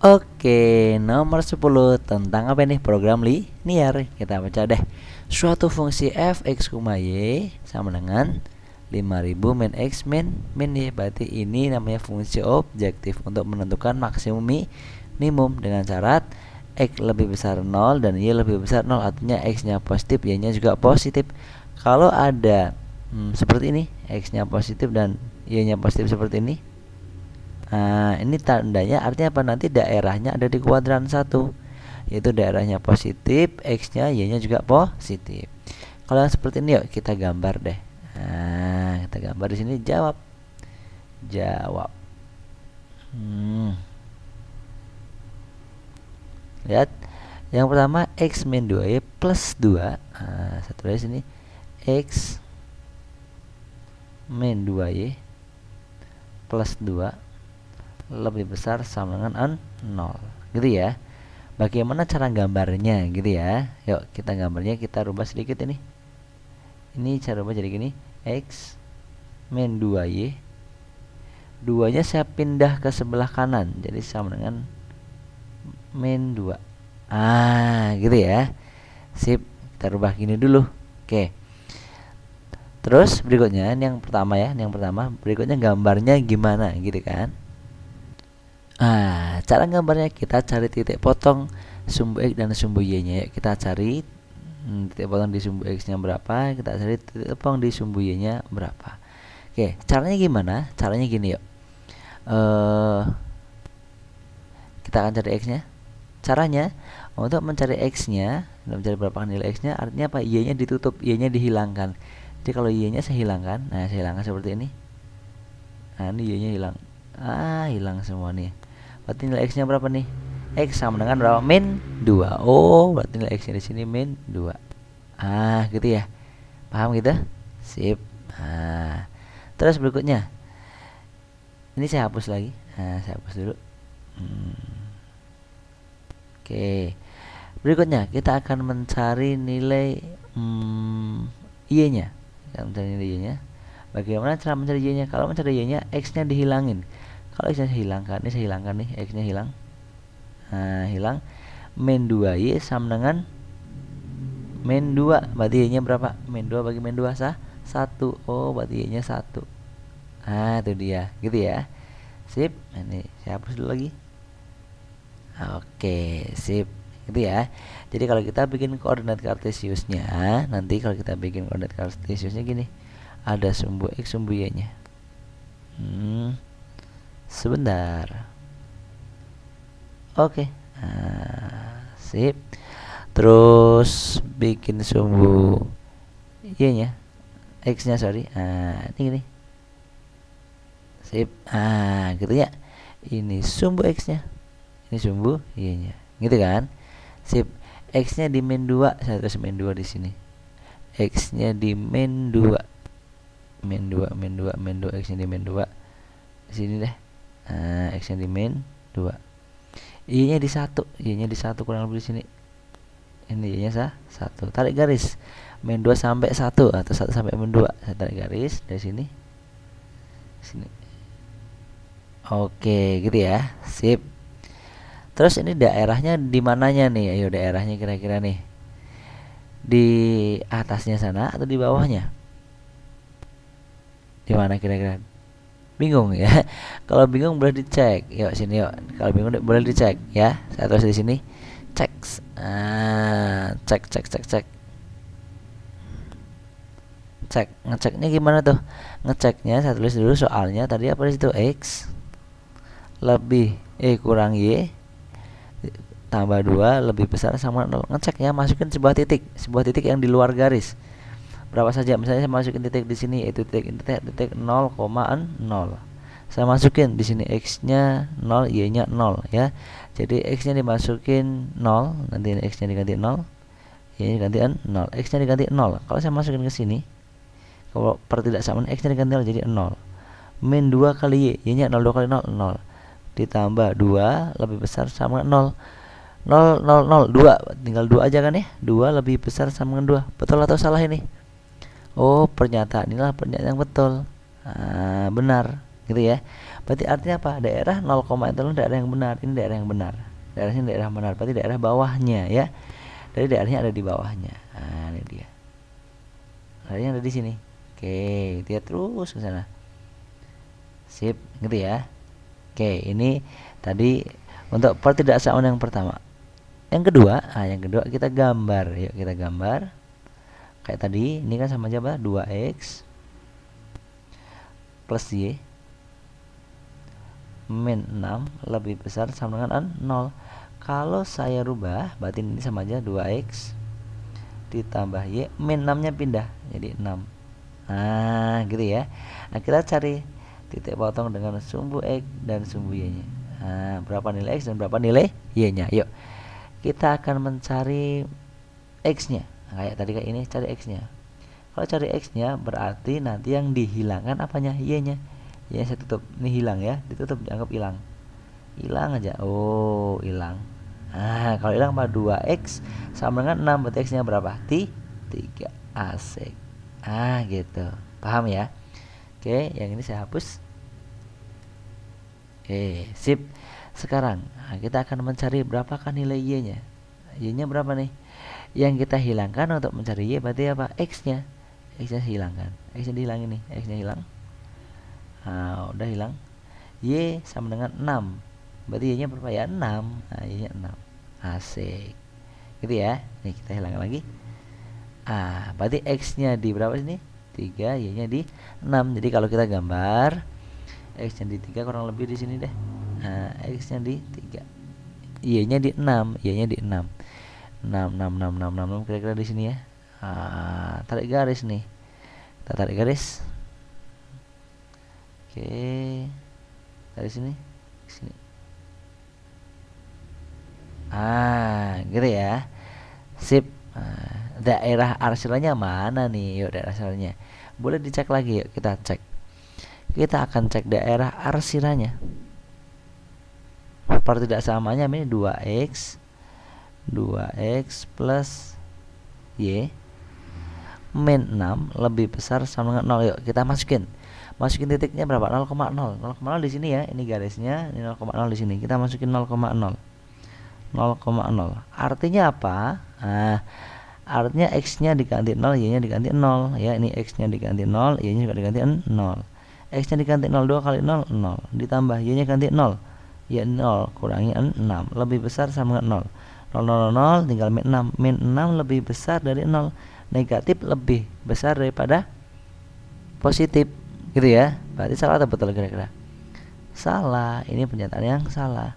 Oke, nomor 10 tentang apa nih? Program linear. Kita baca deh. Suatu fungsi f(x, y) sama dengan 5000 min x min y. Berarti ini namanya fungsi objektif untuk menentukan maksimum minimum dengan syarat x lebih besar 0 dan y lebih besar 0. Artinya x-nya positif, y-nya juga positif. Kalau ada seperti ini, x-nya positif dan y-nya positif seperti ini. Nah, ini tandanya artinya apa? Nanti daerahnya ada di kuadran 1, yaitu daerahnya positif, x-nya, y-nya juga positif. Kalau yang seperti ini yuk kita gambar deh. Nah, kita gambar di sini jawab. Lihat. Yang pertama x min 2y plus 2. Nah, satu lagi sini x min 2y plus 2 lebih besar sama dengan 0, gitu ya. Bagaimana cara gambarnya gitu ya? Yuk kita gambarnya kita rubah sedikit ini. Ini cara rubah jadi gini, x min 2y, 2 nya saya pindah ke sebelah kanan jadi sama dengan min 2. Gitu ya. Sip, kita rubah gini dulu. Oke. Terus berikutnya yang pertama ya, berikutnya gambarnya gimana gitu kan? Cara gambarnya kita cari titik potong sumbu x dan sumbu y-nya. Yuk kita cari titik potong di sumbu x-nya berapa, kita cari titik potong di sumbu y-nya berapa. Oke, caranya gimana? Caranya gini yuk. Kita akan cari x-nya. Caranya untuk mencari x-nya, mencari berapa nilai x-nya, artinya apa? Y-nya ditutup, y-nya dihilangkan. Jadi kalau y-nya saya hilangkan, saya hilangkan seperti ini. Nah, ini y-nya hilang. Hilang semua nih. Berarti nilai x-nya berapa nih? X sama dengan berapa? Min 2. Oh, berarti nilai x-nya di sini min 2. Gitu ya. Paham gitu? Sip. Terus berikutnya. Ini saya hapus lagi. Saya hapus dulu. Oke. Berikutnya kita akan mencari nilai y-nya. Kita mencari nilai y-nya. Bagaimana cara mencari y-nya? Kalau mencari y-nya, x-nya dihilangin. Kalau x-nya saya hilangkan, ini saya hilangkan nih, x-nya hilang. Hilang. Min 2y sama dengan min 2. Berarti y-nya berapa? Min 2 bagi min 2 1. Oh, berarti y-nya 1. Itu dia, gitu ya. Sip. Ini saya hapus dulu lagi. Oke, sip. Gitu ya. Jadi kalau kita bikin koordinat kartesiusnya, nanti kalau kita bikin koordinat kartesiusnya gini. Ada sumbu x, sumbu y-nya. Sebentar. Oke. Sip. Terus bikin sumbu y-nya, x-nya sorry. Ini gini. Sip. Gitu ya. Ini sumbu x-nya. Ini sumbu y-nya. Gitu kan? Sip. X-nya di min 2, saya tulis min 2 di sini. X-nya di min 2. Min 2, x-nya di min 2. Di sini deh. X-nya di min 2. Y-nya di 1. Y-nya di 1 kurang lebih di sini. Ini Y-nya 1. Tarik garis. Min 2 sampai 1 atau 1 sampai min 2. Saya tarik garis dari sini. Sini. Oke, gitu ya. Sip. Terus ini daerahnya di mananya nih? Ayo daerahnya kira-kira nih. Di atasnya sana atau di bawahnya? Di mana kira-kira? Bingung ya? Kalau bingung boleh dicek. Yuk sini yuk. Kalau bingung boleh dicek ya. Saya tulis di sini. Cek. Cek. Ngeceknya gimana tuh? Ngeceknya saya tulis dulu soalnya tadi apa di situ? X lebih kurang y tambah 2 lebih besar sama 0. Ngeceknya masukin sebuah titik yang di luar garis. Berapa saja? Misalnya saya masukin titik di sini yaitu titik 0,0. Saya masukin di sini x-nya 0, y-nya 0 ya. Jadi x-nya dimasukin 0, nanti x-nya diganti 0, y-nya diganti 0, x-nya diganti 0. Kalau saya masukin ke sini, kalau pertidaksamaan x-nya diganti 0 jadi 0. Min 2 kali y-nya 0, 2 kali 0, 0. Ditambah 2 lebih besar sama 0. 0, 0, 0, 2. Tinggal 2 aja kan ya. 2 lebih besar sama dengan 2. Betul atau salah ini? Oh, pernyataan inilah pernyataan yang betul. Benar, gitu ya. Berarti artinya apa? Daerah 0, itu daerah yang benar. Ini daerah yang benar. Daerahnya daerah benar. Berarti daerah bawahnya ya. Dari daerahnya ada di bawahnya. Nah, ini dia. Daerahnya ada di sini. Oke, dia terus ke sana. Sip, gitu ya. Oke, ini tadi untuk pertidaksamaan yang pertama. Yang kedua, yang kedua kita gambar. Yuk kita gambar. Kayak tadi, ini kan sama aja apa? 2x plus y min 6 lebih besar sama dengan 0. Kalau saya rubah, berarti ini sama aja 2x ditambah y min 6 nya pindah jadi 6. Nah gitu ya. Nah kita cari titik potong dengan sumbu x dan sumbu y nya. Nah, berapa nilai x dan berapa nilai y nya. Yuk kita akan mencari x nya. Nah, kayak tadi kayak ini cari x nya. Kalau cari x nya berarti nanti yang dihilangkan apanya, y nya. Ya saya tutup, ini hilang ya, ditutup dianggap hilang, hilang aja. Oh hilang. Nah kalau hilang apa, 2x sama dengan 6, berarti x nya berapa? 3. Asik. Gitu, paham ya. Oke, yang ini saya hapus. Oke sip. Sekarang kita akan mencari berapakah nilai y nya. Y nya berapa nih yang kita hilangkan untuk mencari y, berarti apa, x nya. X nya hilangkan, x nya dihilangin nih, x nya hilang. Nah, udah hilang. Y sama dengan 6. Berarti Y nya berapa ya? 6. Nah, Y nya 6. Asik. Gitu ya. Nih kita hilangkan lagi. Berarti X nya di berapa sini? 3, Y nya di 6. Jadi kalau kita gambar, X nya di 3 kurang lebih di sini deh. Nah, X nya di 3. Y nya di 6. Y nya di 6. 6, 6, 6, 6, 6, 6 kira-kira di sini ya. Tarik garis nih. Kita tarik garis. Oke, dari sini ke sini. Gitu ya. Sip. Daerah arsilanya mana nih? Yuk daerah arsilanya. Boleh dicek lagi, yuk kita cek. Kita akan cek daerah arsilanya. Pertidaksamanya ini 2x plus y min 6 lebih besar sama dengan 0. Yuk kita masukin titiknya berapa? 0,0. 0,0 di sini ya. Ini garisnya, ini 0,0 di sini. Kita masukin 0,0. 0,0. Artinya apa? Artinya x-nya diganti 0, y-nya diganti 0 ya. Ini x-nya diganti 0, y-nya juga diganti 0. X-nya diganti 0, 2 kali 0 0. Ditambah y-nya ganti 0. Y 0 kurangi 6 lebih besar sama dengan 0. 0 0 0 tinggal min 6. Min 6 lebih besar dari 0. Negatif lebih besar daripada positif. Gitu ya. Berarti salah atau betul kira-kira? Salah. Ini pernyataan yang salah.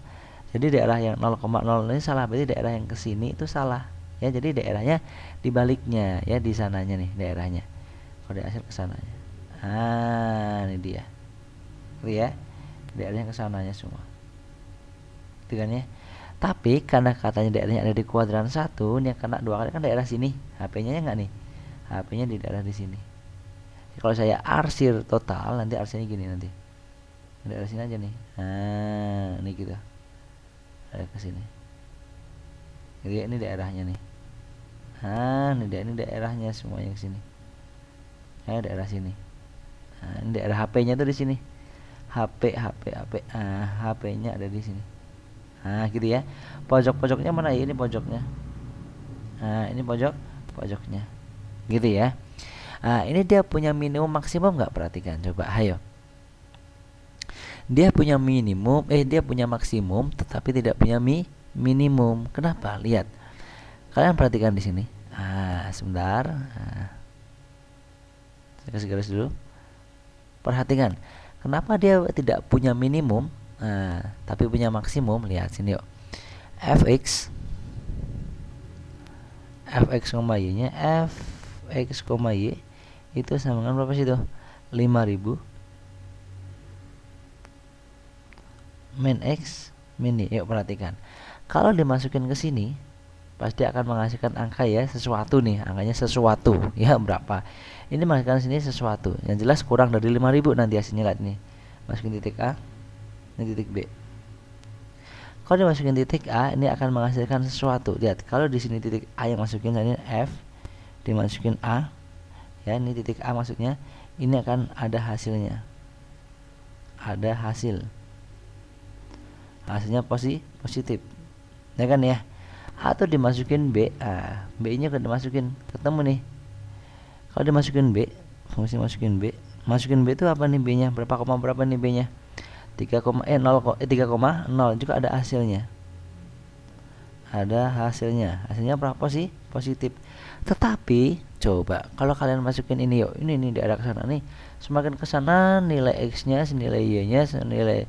Jadi daerah yang 0,0 ini salah. Berarti daerah yang kesini itu salah. Ya, jadi daerahnya dibaliknya ya, di sananya nih daerahnya. Kode hasil ke sananya. Ini dia. Gitu ya. Daerahnya ke sananya semua. Gitu kan ya. Tapi karena katanya daerahnya ada di kuadran 1, ini yang kena 2 kali kan daerah sini. HP-nya enggak nih? HP-nya di daerah di sini. Kalau saya arsir total, nanti arsirnya gini nanti. Daerah sini aja nih. Ini gitu. Ada ke sini. Jadi ini daerahnya nih. Ini daerahnya semuanya ke sini. Daerah sini. Ini daerah HP-nya tuh di sini. HP. HP-nya ada di sini. Gitu ya. Pojok-pojoknya mana ya? Ini pojoknya. Ini pojoknya. Gitu ya. Ini dia punya minimum maksimum nggak? Perhatikan, coba, ayo. Dia punya minimum, dia punya maksimum, tetapi tidak punya minimum. Kenapa? Lihat, kalian perhatikan di sini. Sebentar. Saya kasih garis dulu. Perhatikan, kenapa dia tidak punya minimum, tapi punya maksimum? Lihat sini yuk. Fx, y nya fx, y itu sama dengan berapa sih itu? 5000 min x min y. Yuk perhatikan, kalau dimasukin ke sini pasti akan menghasilkan angka ya, sesuatu nih, angkanya sesuatu ya. Berapa? Ini masukkan sini sesuatu yang jelas kurang dari 5000 nanti hasilnya. Lihat nih, masukin titik A, ini titik B. Kalau dimasukin titik A, ini akan menghasilkan sesuatu. Lihat, kalau di sini titik A yang masukin, ini F dimasukin A ya, ini titik A maksudnya, ini akan ada hasilnya. ada hasilnya positif, ya kan ya. Atau dimasukin B, B nya kan dimasukin, ketemu nih. Kalau dimasukin B, fungsi masukin B itu apa nih? B nya berapa, koma berapa nih? B nya 3,0 juga ada hasilnya. Hasilnya berapa sih? Positif. Tetapi coba kalau kalian masukin ini, yuk, ini di arah kesana nih, semakin kesana nilai x nya, nilai y nya, nilai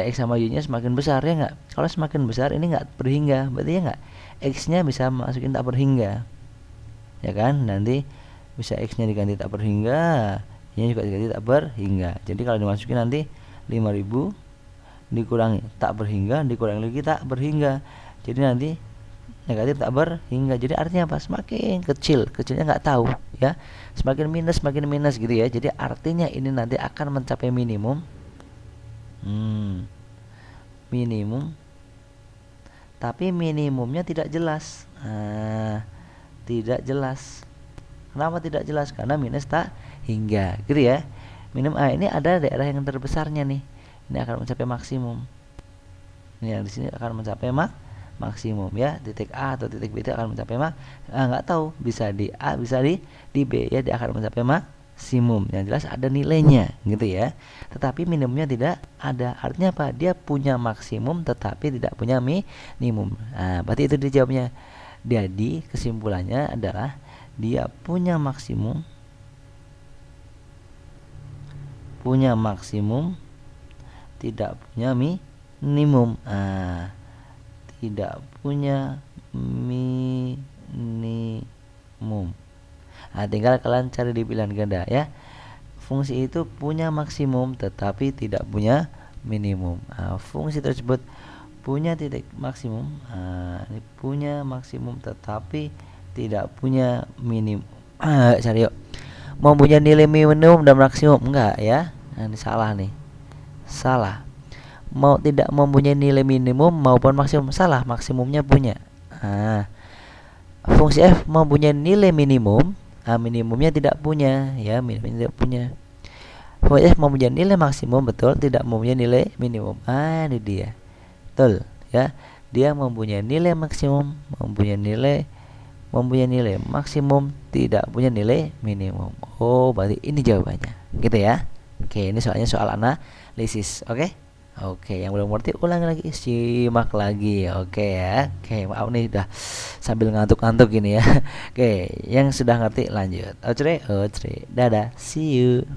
x sama y nya semakin besar, ya nggak? Kalau semakin besar ini nggak berhingga, berarti ya nggak, x nya bisa masukin tak berhingga, ya kan? Nanti bisa x nya diganti tak berhingga, y nya juga diganti tak berhingga. Jadi kalau dimasukin nanti 5000 dikurangi tak berhingga, dikurangi lagi tak berhingga, jadi nanti negatif tak berhingga. Jadi artinya apa? Semakin kecilnya nggak tahu, ya, semakin minus gitu ya. Jadi artinya ini nanti akan mencapai minimum, tapi minimumnya tidak jelas. Tidak jelas. Kenapa tidak jelas? Karena minus tak hingga, gitu ya. Ini ada daerah yang terbesarnya nih. Ini akan mencapai maksimum. Ini yang di sini akan mencapai maksimum, ya. Titik A atau titik B itu akan mencapai nggak tahu, bisa di A, bisa di B, ya. Dia akan mencapai maksimum. Yang jelas ada nilainya, gitu ya. Tetapi minimumnya tidak ada. Artinya apa? Dia punya maksimum tetapi tidak punya minimum. Berarti itu dijawabnya. Jadi kesimpulannya adalah dia punya maksimum tidak punya minimum. Tidak punya minimum. Tinggal kalian cari di pilihan ganda, ya. Fungsi itu punya maksimum tetapi tidak punya minimum. Fungsi tersebut punya titik maksimum. Ini punya maksimum tetapi tidak punya minimum. Cari yuk. Mempunyai nilai minimum dan maksimum, enggak, ya. Ini salah nih. Salah. Tidak mempunyai nilai minimum maupun maksimum, salah. Maksimumnya punya. Fungsi f mempunyai nilai minimum, minimumnya tidak punya, ya. Minimumnya tidak punya. Fungsi f mempunyai nilai maksimum, betul, tidak mempunyai nilai minimum. Ini dia. Betul, ya. Dia mempunyai nilai maksimum, mempunyai nilai maksimum, tidak punya nilai minimum. Berarti ini jawabannya, gitu ya. Oke, ini soalnya soal analisis. Oke, yang belum ngerti ulangi lagi, simak lagi. Oke ya. Oke, maaf nih udah sambil ngantuk-ngantuk gini ya. Oke, yang sudah ngerti lanjut. Dadah, see you.